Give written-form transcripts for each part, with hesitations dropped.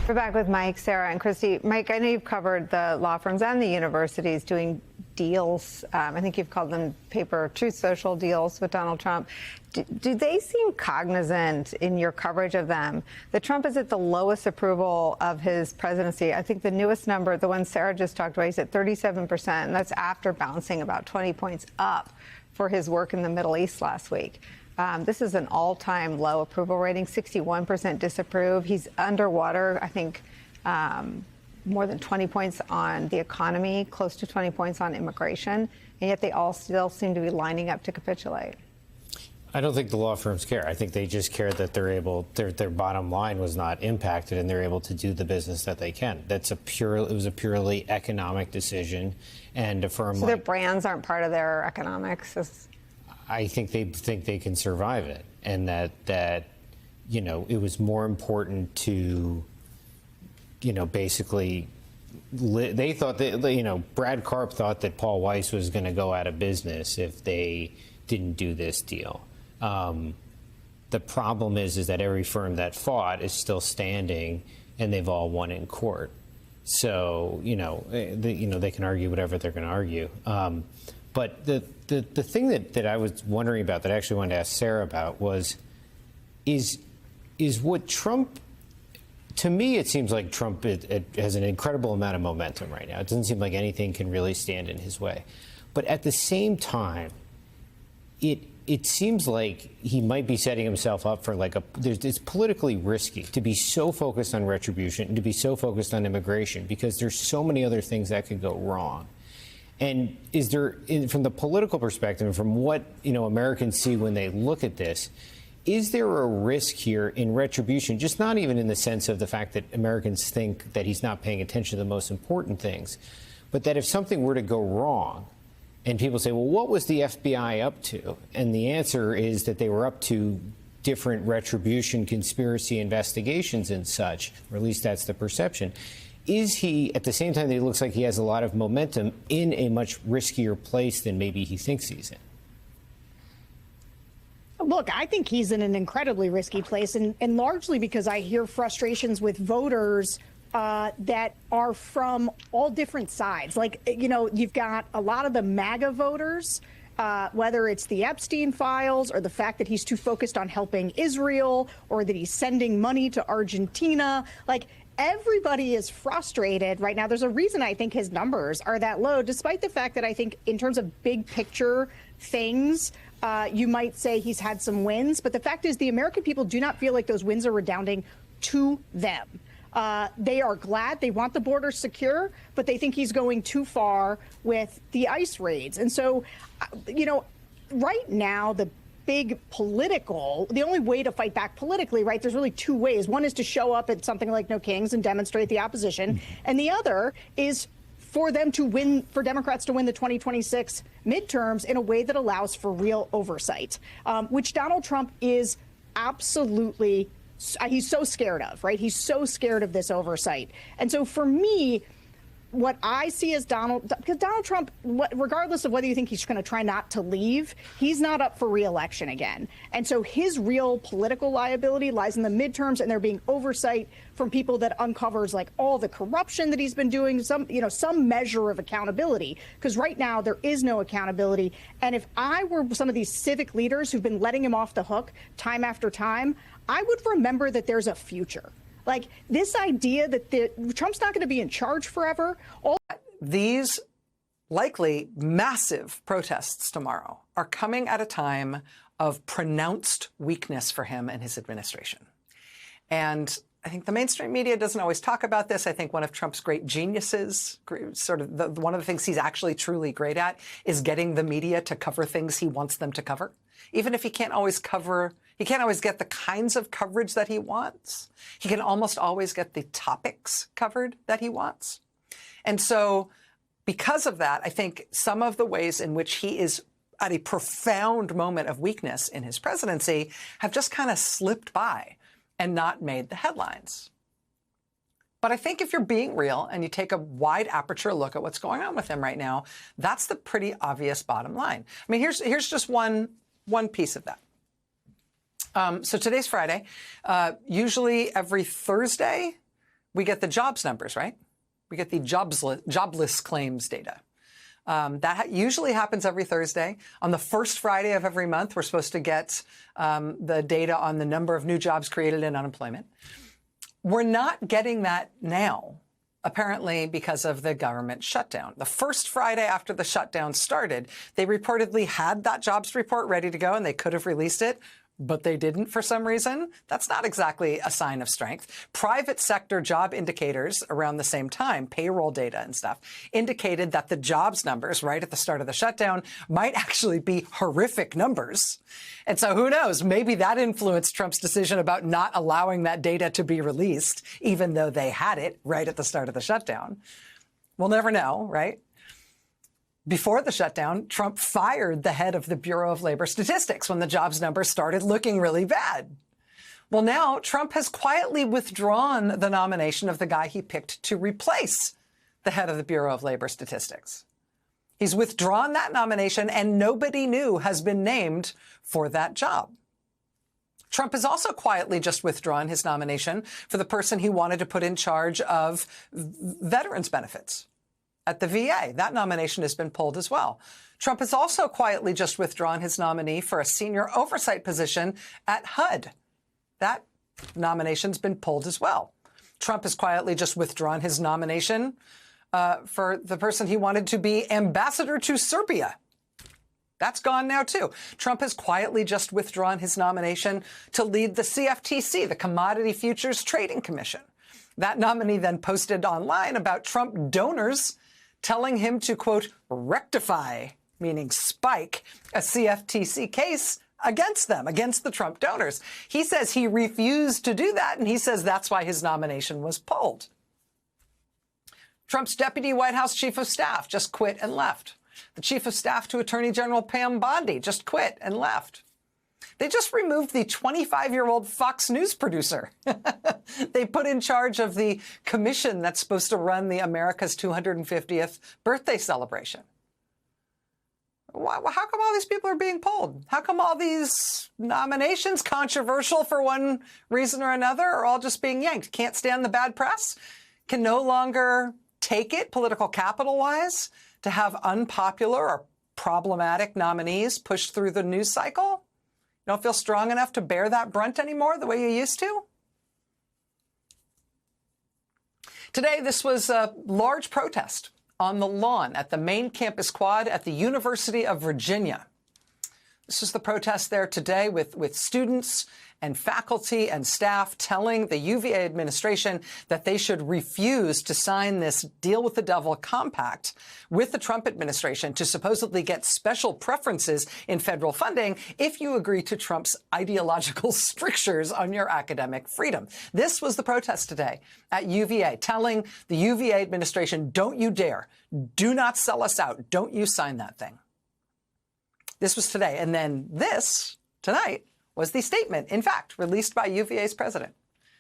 We're back with Mike, Sarah, and Christy. Mike, I know you've covered the law firms and the universities doing deals. I think you've called them paper Truth Social deals with Donald Trump. Do they seem cognizant in your coverage of them that Trump is at the lowest approval of his presidency? I think the newest number, the one Sarah just talked about, he's at 37%, and that's after bouncing about 20 points up for his work in the Middle East last week. This is an all-time low approval rating, 61% disapprove. He's underwater, I think, more than 20 points on the economy, close to 20 points on immigration, and yet they all still seem to be lining up to capitulate. I don't think the law firms care. I think they just care that they're able, their bottom line was not impacted and they're able to do the business that they can. It was a purely economic decision, and a firm so their brands aren't part of their economics? I think they can survive it, and that you know, it was more important to, you know, basically they thought that, you know, Brad Karp thought that Paul Weiss was going to go out of business if they didn't do this deal. The problem is that every firm that fought is still standing, and they've all won in court. So you know, they can argue whatever they're going to argue. But the thing that I was wondering about, that I actually wanted to ask Sarah about, is what Trump, to me, it seems like Trump has an incredible amount of momentum right now. It doesn't seem like anything can really stand in his way. But at the same time, it seems like he might be setting himself up for it's politically risky to be so focused on retribution and to be so focused on immigration, because there's so many other things that could go wrong. And is there, from the political perspective, and from what, you know, Americans see when they look at this, is there a risk here in retribution, just not even in the sense of the fact that Americans think that he's not paying attention to the most important things, but that if something were to go wrong and people say, well, what was the FBI up to? And the answer is that they were up to different retribution, conspiracy investigations and such, or at least that's the perception. Is he, at the same time that he looks like he has a lot of momentum, in a much riskier place than maybe he thinks he's in? Look, I think he's in an incredibly risky place, and largely because I hear frustrations with voters that are from all different sides. Like, you know, you've got a lot of the MAGA voters, whether it's the Epstein files or the fact that he's too focused on helping Israel or that he's sending money to Argentina. Like, everybody is frustrated right now. There's a reason I think his numbers are that low, despite the fact that I think in terms of big picture things, you might say he's had some wins. But the fact is, the American people do not feel like those wins are redounding to them. They are glad, they want the border secure, but they think he's going too far with the ICE raids. And so, you know, right now, the only way to fight back politically, right, there's really two ways. One is to show up at something like No Kings and demonstrate the opposition. And the other is for them to win, for Democrats to win the 2026 midterms in a way that allows for real oversight, which Donald Trump is absolutely, he's so scared of, right? He's so scared of this oversight. And so for me, what I see as because Donald Trump, regardless of whether you think he's going to try not to leave, he's not up for re-election again. And so his real political liability lies in the midterms, and there being oversight from people that uncovers like all the corruption that he's been doing, some measure of accountability. Because right now there is no accountability. And if I were some of these civic leaders who've been letting him off the hook time after time, I would remember that there's a future. Like, this idea that Trump's not going to be in charge forever. These likely massive protests tomorrow are coming at a time of pronounced weakness for him and his administration. And I think the mainstream media doesn't always talk about this. I think one of Trump's great geniuses, sort of one of the things he's actually truly great at, is getting the media to cover things he wants them to cover. Even if he can't always get the kinds of coverage that he wants, he can almost always get the topics covered that he wants. And so because of that, I think some of the ways in which he is at a profound moment of weakness in his presidency have just kind of slipped by and not made the headlines. But I think if you're being real and you take a wide aperture look at what's going on with him right now, that's the pretty obvious bottom line. I mean, here's just one piece of that. So today's Friday. Usually every Thursday, we get the jobs numbers, right? We get the jobless claims data. That usually happens every Thursday. On the first Friday of every month, we're supposed to get the data on the number of new jobs created in unemployment. We're not getting that now, apparently because of the government shutdown. The first Friday after the shutdown started, they reportedly had that jobs report ready to go, and they could have released it, but they didn't for some reason. That's not exactly a sign of strength. Private sector job indicators around the same time, payroll data and stuff, indicated that the jobs numbers right at the start of the shutdown might actually be horrific numbers. And so who knows, maybe that influenced Trump's decision about not allowing that data to be released, even though they had it right at the start of the shutdown. We'll never know, right? Before the shutdown, Trump fired the head of the Bureau of Labor Statistics when the jobs numbers started looking really bad. Well, now Trump has quietly withdrawn the nomination of the guy he picked to replace the head of the Bureau of Labor Statistics. He's withdrawn that nomination, and nobody new has been named for that job. Trump has also quietly just withdrawn his nomination for the person he wanted to put in charge of veterans benefits at the VA. That nomination has been pulled as well. Trump has also quietly just withdrawn his nominee for a senior oversight position at HUD. That nomination's been pulled as well. Trump has quietly just withdrawn his nomination for the person he wanted to be ambassador to Serbia. That's gone now, too. Trump has quietly just withdrawn his nomination to lead the CFTC, the Commodity Futures Trading Commission. That nominee then posted online about Trump donors telling him to, quote, rectify, meaning spike, a CFTC case against them, against the Trump donors. He says he refused to do that, and he says that's why his nomination was pulled. Trump's deputy White House chief of staff just quit and left. The chief of staff to Attorney General Pam Bondi just quit and left. They just removed the 25-year-old Fox News producer. They put in charge of the commission that's supposed to run the America's 250th birthday celebration. How come all these people are being pulled? How come all these nominations, controversial for one reason or another, are all just being yanked? Can't stand the bad press? Can no longer take it, political capital-wise, to have unpopular or problematic nominees pushed through the news cycle? You don't feel strong enough to bear that brunt anymore the way you used to? Today, this was a large protest on the lawn at the main campus quad at the University of Virginia. This is the protest there today with students and faculty and staff telling the UVA administration that they should refuse to sign this deal with the devil compact with the Trump administration to supposedly get special preferences in federal funding if you agree to Trump's ideological strictures on your academic freedom. This was the protest today at UVA, telling the UVA administration, don't you dare, do not sell us out, don't you sign that thing. This was today. And then this, tonight, was the statement, in fact, released by UVA's president,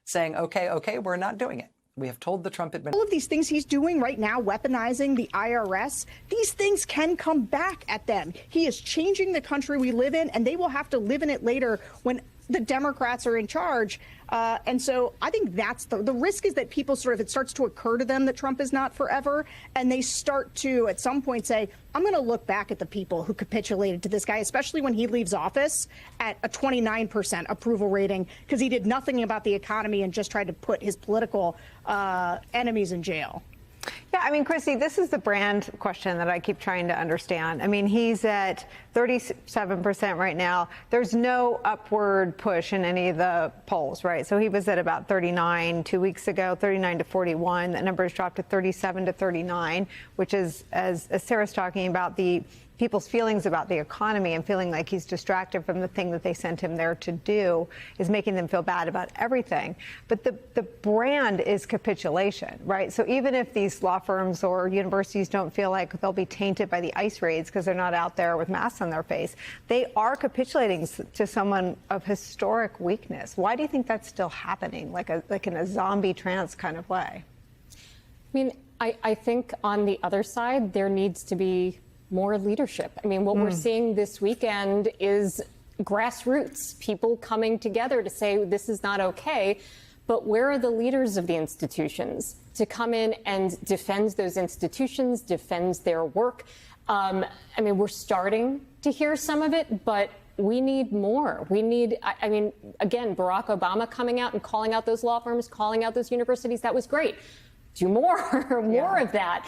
saying, okay, we're not doing it. We have told the Trump administration. All of these things he's doing right now, weaponizing the IRS, these things can come back at them. He is changing the country we live in, and they will have to live in it later when the Democrats are in charge. And so I think that's the risk, is that people sort of, it starts to occur to them that Trump is not forever. And they start to, at some point, say, I'm going to look back at the people who capitulated to this guy, especially when he leaves office at a 29% approval rating, because he did nothing about the economy and just tried to put his political enemies in jail. Yeah, I mean, Chrissy, this is the brand question that I keep trying to understand. I mean, he's at 37% right now. There's no upward push in any of the polls, right? So he was at about 39 2 weeks ago, 39 to 41. That number has dropped to 37 to 39, which is, as Sarah's talking about, the people's feelings about the economy and feeling like he's distracted from the thing that they sent him there to do is making them feel bad about everything. But the brand is capitulation, right? So even if these law firms or universities don't feel like they'll be tainted by the ICE raids because they're not out there with masks on their face, they are capitulating to someone of historic weakness. Why do you think that's still happening, like in a zombie trance kind of way? I mean, I think on the other side, there needs to be more leadership. I mean, what we're seeing this weekend is grassroots, people coming together to say this is not okay. But where are the leaders of the institutions to come in and defend those institutions, defend their work? I mean, we're starting to hear some of it, but we need more. We need, I mean, again, Barack Obama coming out and calling out those law firms, calling out those universities, that was great. Do more of that.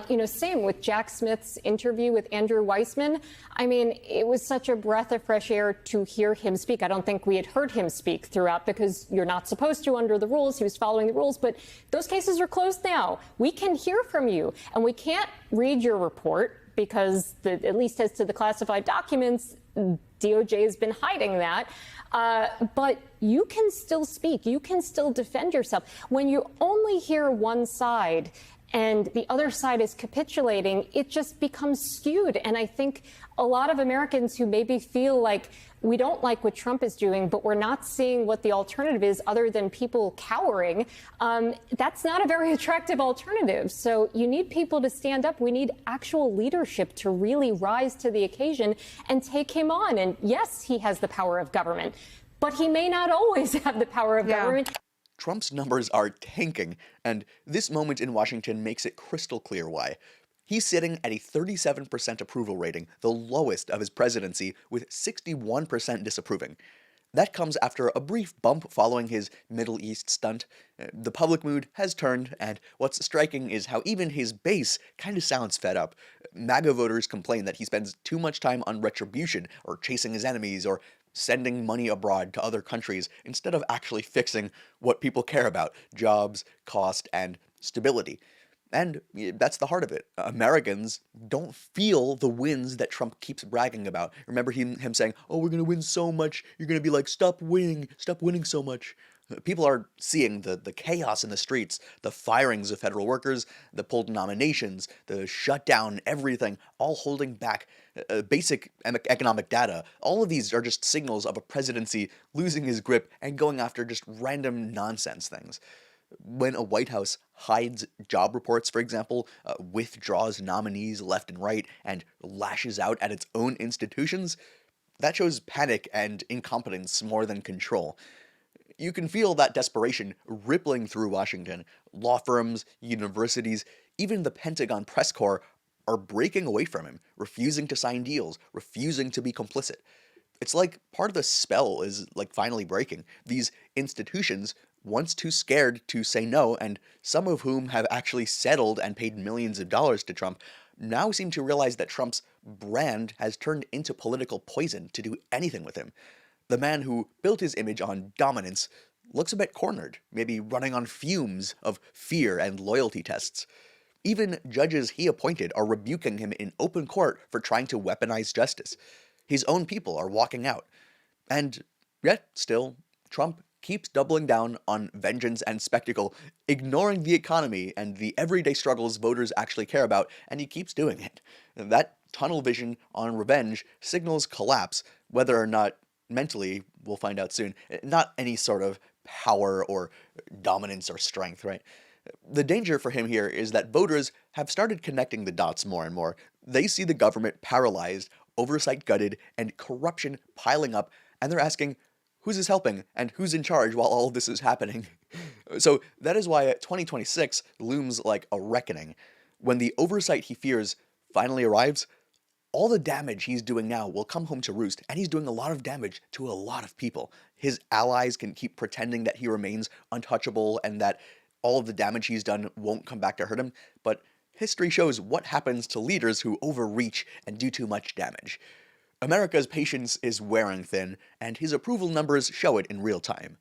You know, same with Jack Smith's interview with Andrew Weissman. I mean, it was such a breath of fresh air to hear him speak. I don't think we had heard him speak throughout because you're not supposed to under the rules. He was following the rules, but those cases are closed now. We can hear from you, and we can't read your report because, at least as to the classified documents, DOJ has been hiding that. But you can still speak. You can still defend yourself. When you only hear one side and the other side is capitulating, it just becomes skewed. And I think a lot of Americans who maybe feel like we don't like what Trump is doing, but we're not seeing what the alternative is other than people cowering, that's not a very attractive alternative. So you need people to stand up. We need actual leadership to really rise to the occasion and take him on. And yes, he has the power of government, but he may not always have the power of government. Trump's numbers are tanking, and this moment in Washington makes it crystal clear why. He's sitting at a 37% approval rating, the lowest of his presidency, with 61% disapproving. That comes after a brief bump following his Middle East stunt. The public mood has turned, and what's striking is how even his base kind of sounds fed up. MAGA voters complain that he spends too much time on retribution, or chasing his enemies, or sending money abroad to other countries, instead of actually fixing what people care about: jobs, cost, and stability. And that's the heart of it. Americans don't feel the wins that Trump keeps bragging about. Remember him saying, oh, we're going to win so much. You're going to be like, stop winning so much. People are seeing the chaos in the streets, the firings of federal workers, the pulled nominations, the shutdown, everything, all holding back basic economic data. All of these are just signals of a presidency losing his grip and going after just random nonsense things. When a White House hides job reports, for example, withdraws nominees left and right, and lashes out at its own institutions, that shows panic and incompetence more than control. You can feel that desperation rippling through Washington. Law firms, universities, even the Pentagon press corps are breaking away from him, refusing to sign deals, refusing to be complicit. It's like part of the spell is like finally breaking. These institutions, once too scared to say no, and some of whom have actually settled and paid millions of dollars to Trump, now seem to realize that Trump's brand has turned into political poison to do anything with him. The man who built his image on dominance looks a bit cornered, maybe running on fumes of fear and loyalty tests. Even judges he appointed are rebuking him in open court for trying to weaponize justice. His own people are walking out. And yet, still, Trump keeps doubling down on vengeance and spectacle, ignoring the economy and the everyday struggles voters actually care about, and he keeps doing it. That tunnel vision on revenge signals collapse, whether or not mentally, we'll find out soon, not any sort of power or dominance or strength, right? The danger for him here is that voters have started connecting the dots more and more. They see the government paralyzed, oversight gutted, and corruption piling up, and they're asking, who's this helping, and who's in charge while all of this is happening? So that is why 2026 looms like a reckoning. When the oversight he fears finally arrives, all the damage he's doing now will come home to roost, and he's doing a lot of damage to a lot of people. His allies can keep pretending that he remains untouchable and that all of the damage he's done won't come back to hurt him, but history shows what happens to leaders who overreach and do too much damage. America's patience is wearing thin, and his approval numbers show it in real time.